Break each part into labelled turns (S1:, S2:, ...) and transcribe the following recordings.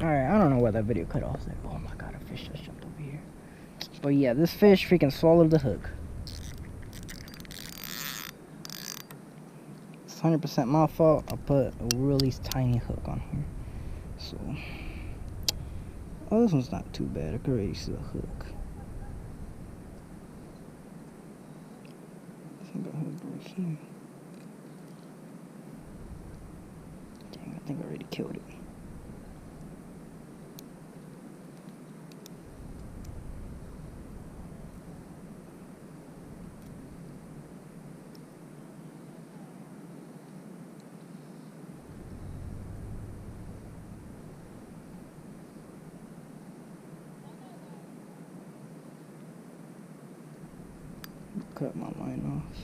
S1: Alright, I don't know why that video cut off there. Oh my god, a fish just jumped over here. But yeah, this fish freaking swallowed the hook. It's 100% my fault. I put a really tiny hook on here. So, oh, this one's not too bad. I can already see the hook. I think I hooked right here. Dang, I think I already killed it. Cut my line off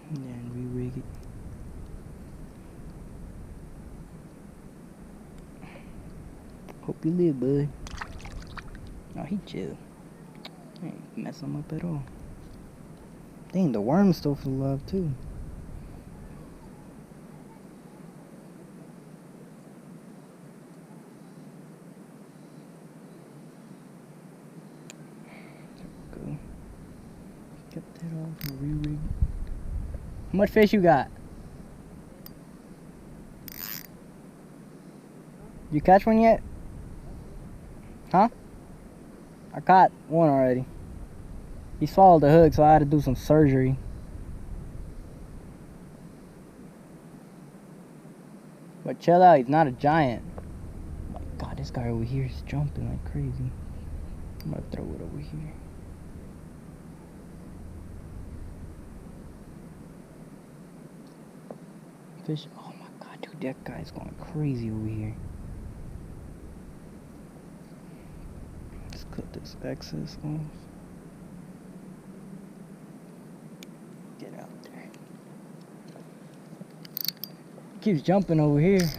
S1: and then re-rig it. Hope you live, bud. Oh, he chill. I ain't messing him up at all. Dang, the worm's still full of love too. There we go. Get that off and re-rig it. How much fish you got? You catch one yet? Huh? I caught one already. He swallowed the hook, so I had to do some surgery. But chill out, he's not a giant. Oh my god, this guy over here is jumping like crazy. I'm gonna throw it over here. Fish. Oh my god, dude, that guy's going crazy over here. Let's cut this excess off. Get out there. He keeps jumping over here. See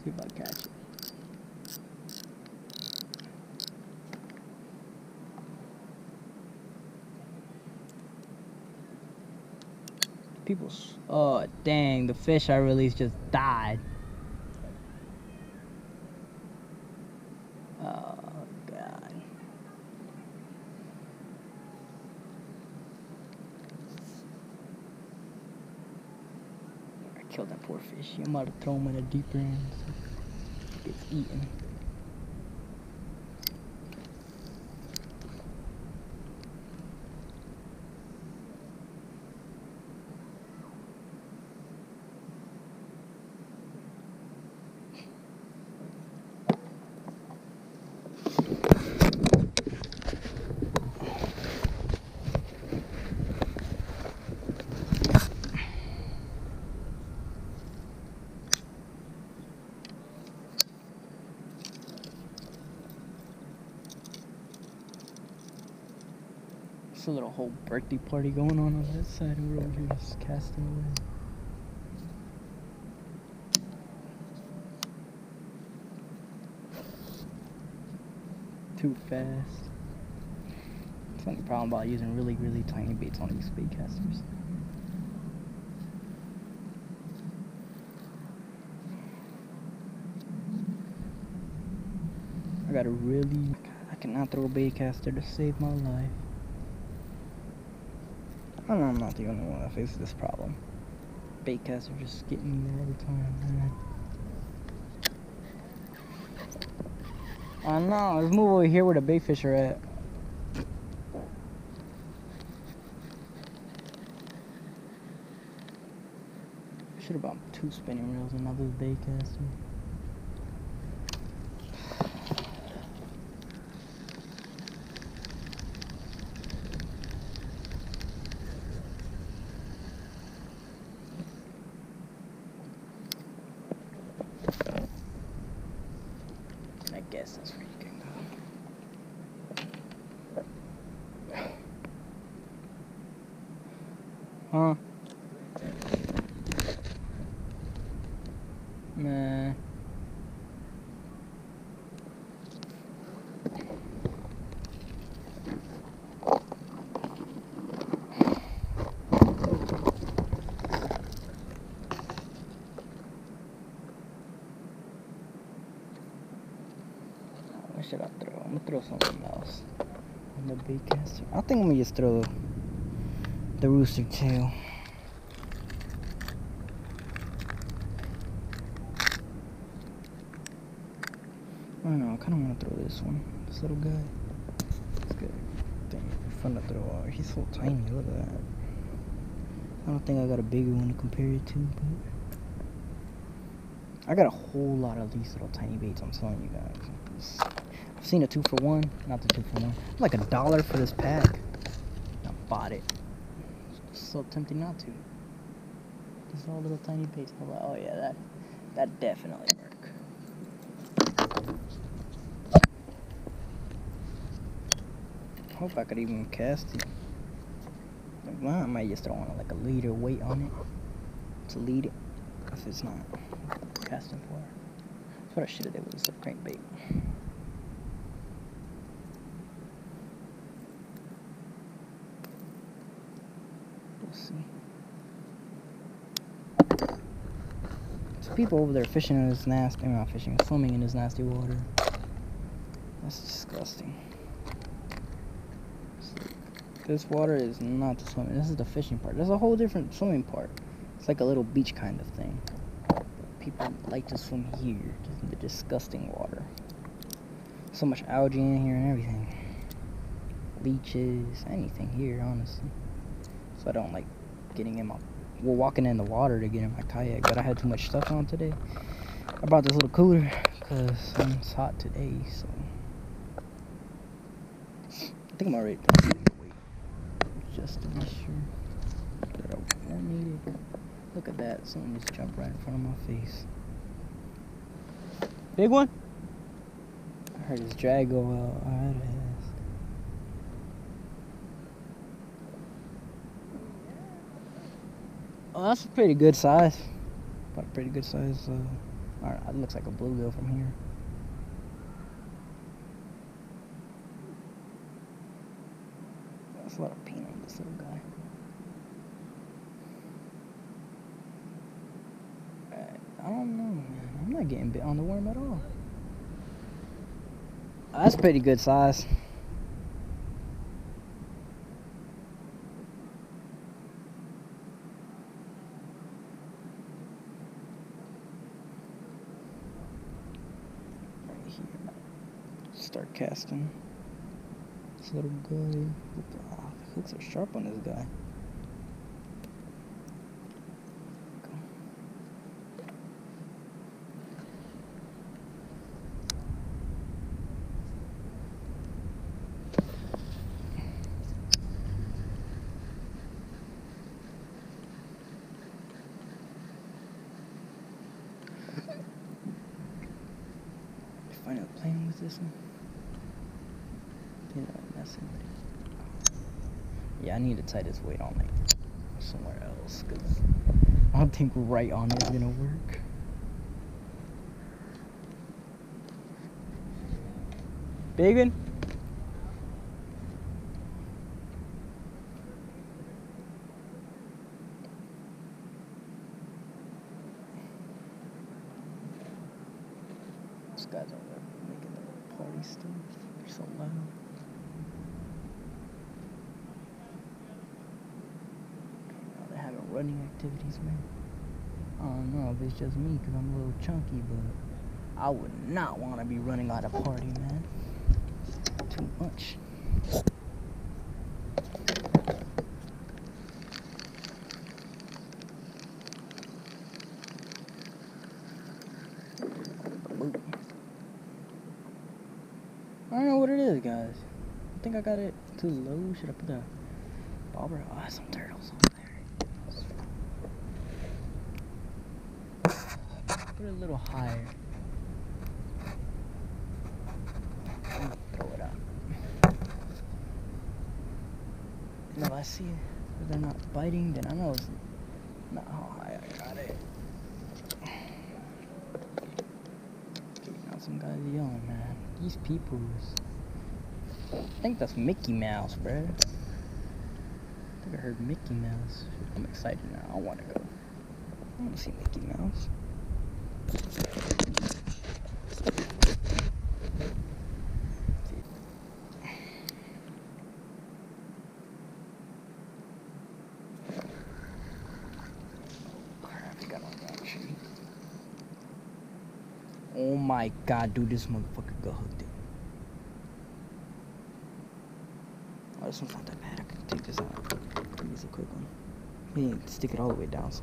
S1: if I catch it. Oh dang, the fish I released just died. Oh god. I killed that poor fish. I'm about to throw him in a deeper end so he gets eaten. There's a little whole birthday party going on that side, and we're over here just casting away. Too fast. That's the only problem about using really, really tiny baits on these bait casters. I gotta really... I cannot throw a bait caster to save my life. I know I'm not the only one that faces this problem. Bait casts are just getting me all the time, man. I know, let's move over here where the bait fish are at. Should have bought 2 spinning reels and another bait caster. I guess that's where you can go. Huh? Nah. What should I throw? I'm gonna throw something else on the bait caster. I think I'm gonna just throw the rooster tail. I don't know, I kind of want to throw this one. This little guy. It's good. Dang, fun to throw out. He's so tiny, look at that. I don't think I got a bigger one to compare it to, but I got a whole lot of these little tiny baits, I'm telling you guys. I've seen a 2-for-1, not the 2-for-1. Like $1 for this pack. I bought it. It's so tempting not to. These all little tiny baits. I'm like, oh yeah, that definitely work. Hope I could even cast it. Well, I might just throw on like a liter weight on it to lead it if it's not casting for. That's what I should have did with this crankbait. We'll see. There's people over there fishing in this nasty, not fishing, swimming in this nasty water. That's disgusting. This water is not the swimming. This is the fishing part. There's a whole different swimming part. It's like a little beach kind of thing. People like to swim here, just in the disgusting water. So much algae in here and everything. Leeches, anything here, honestly. So I don't like getting in my, well, walking in the water to get in my kayak. But I had too much stuff on today. I brought this little cooler because it's hot today. So I think I'm already. Just to be sure that I won't need it. Look at that, something just jumped right in front of my face. Big one? I heard his drag go out. I had to ask. Oh, that's a pretty good size. About a pretty good size. Alright, it looks like a bluegill from here. That's a lot of paint on this little guy. I don't know, man. I'm not getting bit on the worm at all. That's pretty good size. Right here. Start casting. This little guy. Oh, the hooks are sharp on this guy. Finally playing with this one. Messing with it. Yeah, I need to tie this weight on like somewhere else because I don't think right on it is gonna work. Big one? These guys over there making the party stuff. They're so loud. They're having running activities, man. I don't know if it's just me because I'm a little chunky, but I would not want to be running at a party, man. Too much. I don't know what it is, guys. I think I got it too low. Should I put the bobber? Oh, some turtles over there. Put it a little higher. Throw it up. And if I see that they're not biting, then I know it's not how high I got it. Now some guys yelling, man. These peoples. I think that's Mickey Mouse, bruh. I think I heard Mickey Mouse. I'm excited now. I want to go. I want to see Mickey Mouse. Oh my god, dude, this motherfucker got hooked in. Oh, this one's not that bad. I can take this out. Use a quick one. We need to stick it all the way down, so.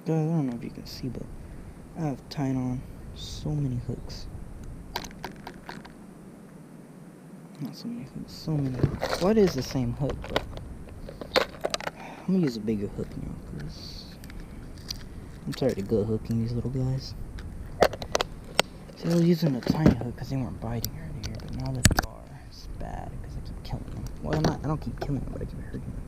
S1: Guys, I don't know if you can see, but I have tied on so many hooks. Not so many hooks, so many hooks. Well, it is the same hook, but I'm gonna use a bigger hook now, because I'm tired of good hooking these little guys. See, I was using a tiny hook because they weren't biting earlier, but now that they are, it's bad because I keep killing them. Well, I don't keep killing them, but I keep hurting them.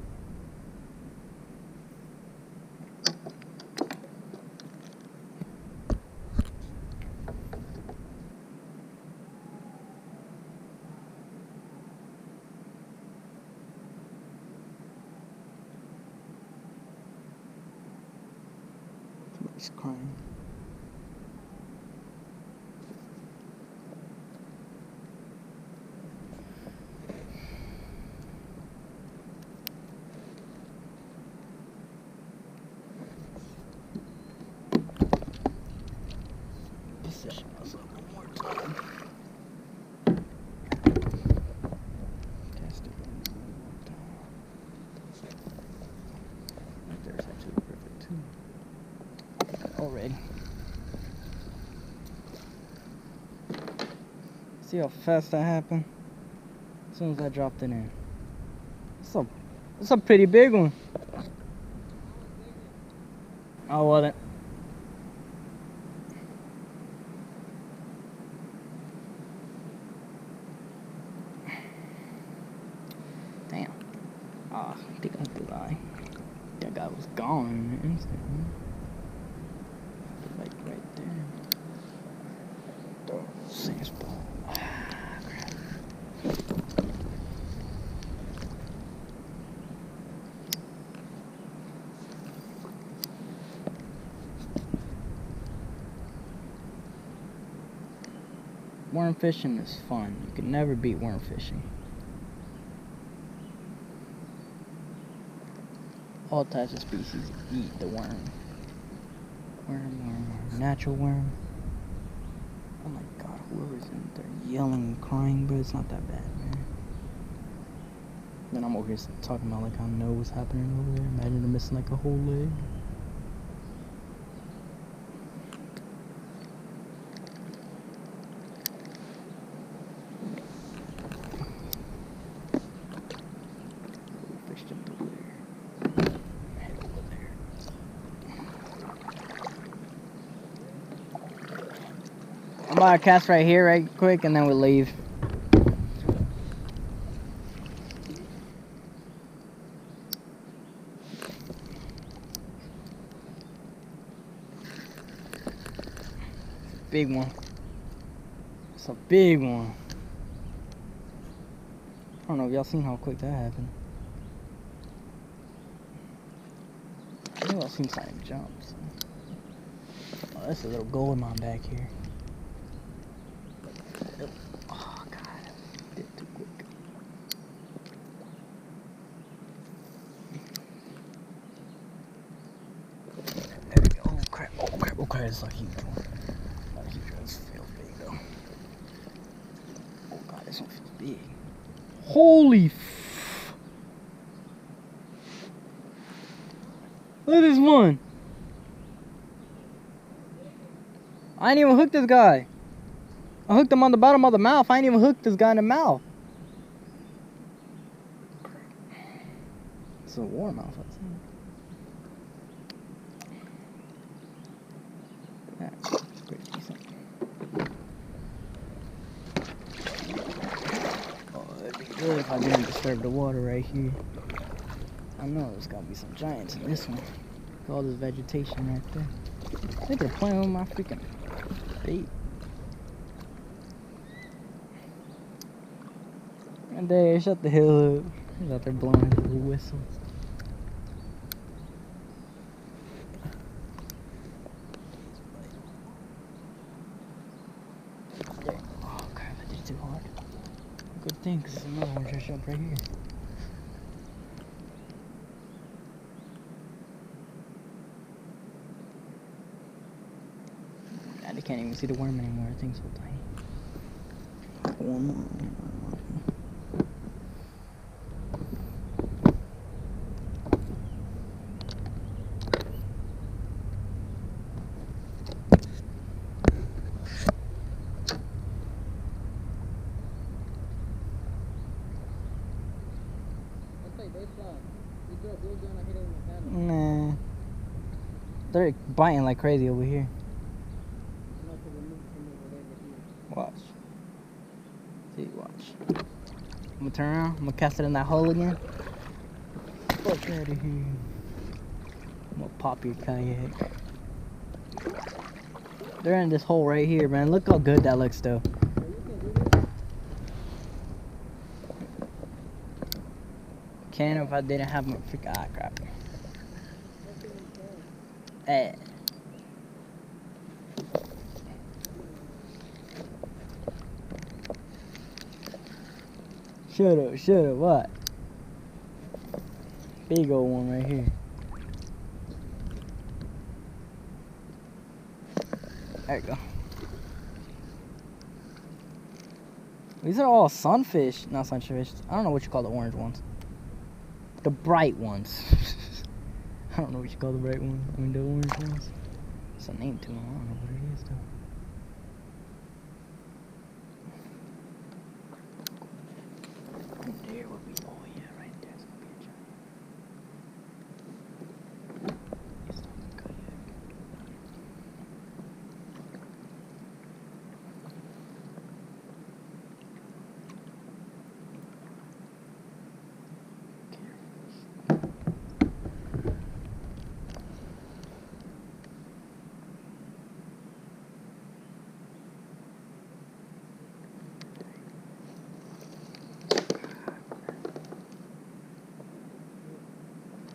S1: Somebody's crying. Position myself one more time. Test it one more time. Right there's actually perfect too. Already. See how fast that happened? As soon as I dropped it in. It's a pretty big one. Oh, well then. Damn. Ah, I think I hit the guy. That guy was gone in an instant. Like right there. Oh, same spot. Ah, crap. Worm fishing is fun. You can never beat worm fishing. All types of species eat the worm. Worm. Natural worm. Oh my god, whoever's in there yelling and crying, but it's not that bad, man. Then I'm over here talking about like I know what's happening over there. Imagine I'm missing like a whole leg. Fish jumped over there. Head over there. I'm about to cast right here, right quick, and then we'll leave. Big one. It's a big one. I don't know if y'all seen how quick that happened. I know I've seen something jump. So. Oh, that's a little goldmine back here. Oh god, did it too quick. There we go. Oh crap! It's a huge one. Not a huge one. This feels big though. Oh god, this one feels big. Holy! Look at this one. I ain't even hooked this guy. I hooked him on the bottom of the mouth. I ain't even hooked this guy in the mouth. It's a warmouth, I think. That's pretty decent. Oh, that'd be good if I didn't disturb the water right here. I know there's gotta be some giants in this one. Look at all this vegetation right there. I think they're playing with my freaking bait. And there, shut the hell up. He's out there blowing his little whistle. There. Oh crap, I did it too hard. Good thing, because there's another one just up right here. God, they can't even see the worm anymore. That thing's so tiny. One more. Nah. They're biting like crazy over here. Watch. See, watch. I'm gonna turn around. I'm gonna cast it in that hole again. Fuck out of here. I'm gonna pop your kayak. They're in this hole right here, man. Look how good that looks, though. Can if I didn't have my freaking crap. Hey. Shut up, what? Big old one right here. There you go. These are all sunfish, not sunfish. I don't know what you call the orange ones. The bright ones. I don't know what you call the bright ones. I mean the orange ones. It's a name to them. I don't know what it is though. There will be. Oh yeah, right there's gonna be a giant. It's not a kayak.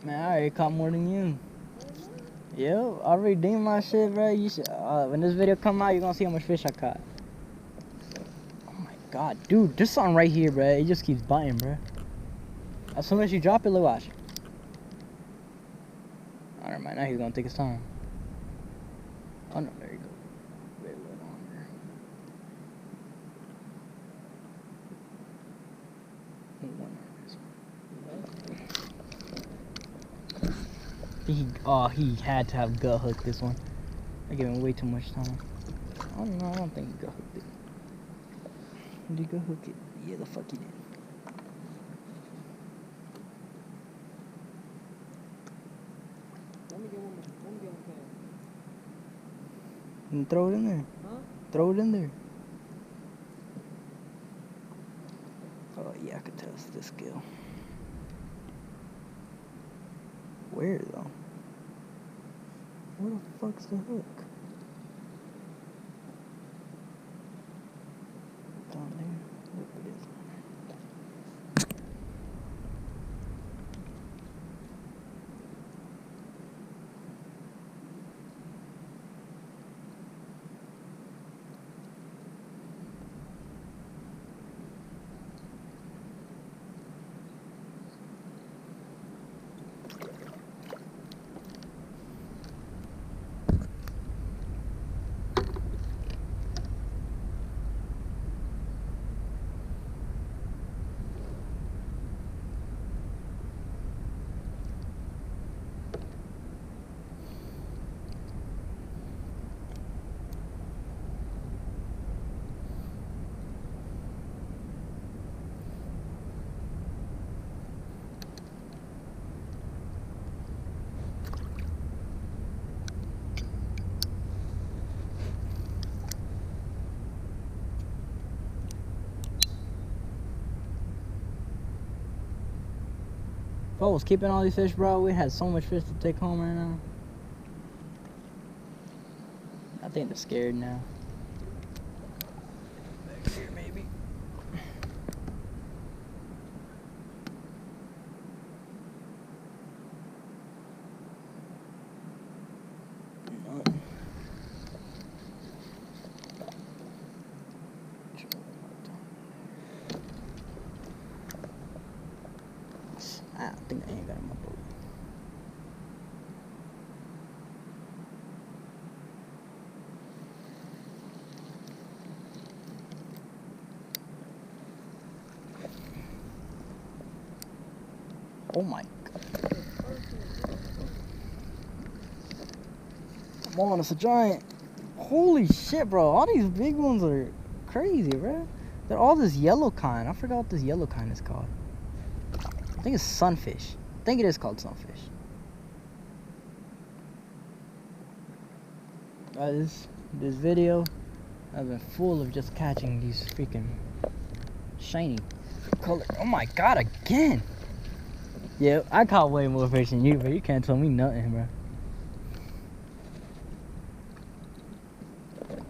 S1: Man, I already caught more than you. Yo, I redeemed my shit, bro. You should. When this video come out, you're gonna see how much fish I caught. Oh my god, dude, there's something right here, bro. It just keeps biting, bro. As soon as you drop it, look, watch. Oh, never mind. Now he's gonna take his time. Oh no, there you go. Wait a little longer. He had to have gut hooked this one. I gave him way too much time. Oh no, I don't think he gut hooked it. Did he gut hook it? Yeah, the fuck he did. Let me get one. And throw it in there. Huh? Throw it in there. Oh yeah, I could test this skill. Where though? Where the fuck's the hook? Down there. Look, it is. If I was keeping all these fish, bro, we had so much fish to take home right now. I think they're scared now. Back here, maybe. No. I think I ain't got my boat. Oh my god. Come on, it's a giant. Holy shit, bro. All these big ones are crazy, bro. They're all this yellow kind. I forgot what this yellow kind is called. I think it's sunfish. I think it is called sunfish. This video has been full of just catching these freaking shiny color. Oh my god, again! Yeah, I caught way more fish than you, but you can't tell me nothing, bro.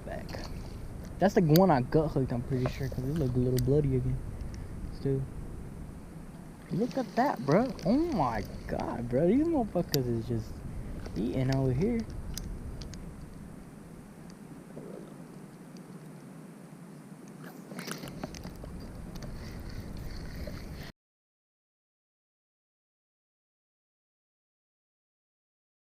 S1: Back. That's the one I gut hooked, I'm pretty sure, because it looked a little bloody again. Still. Look at that, bro. Oh my god, bro. These motherfuckers is just eating over here.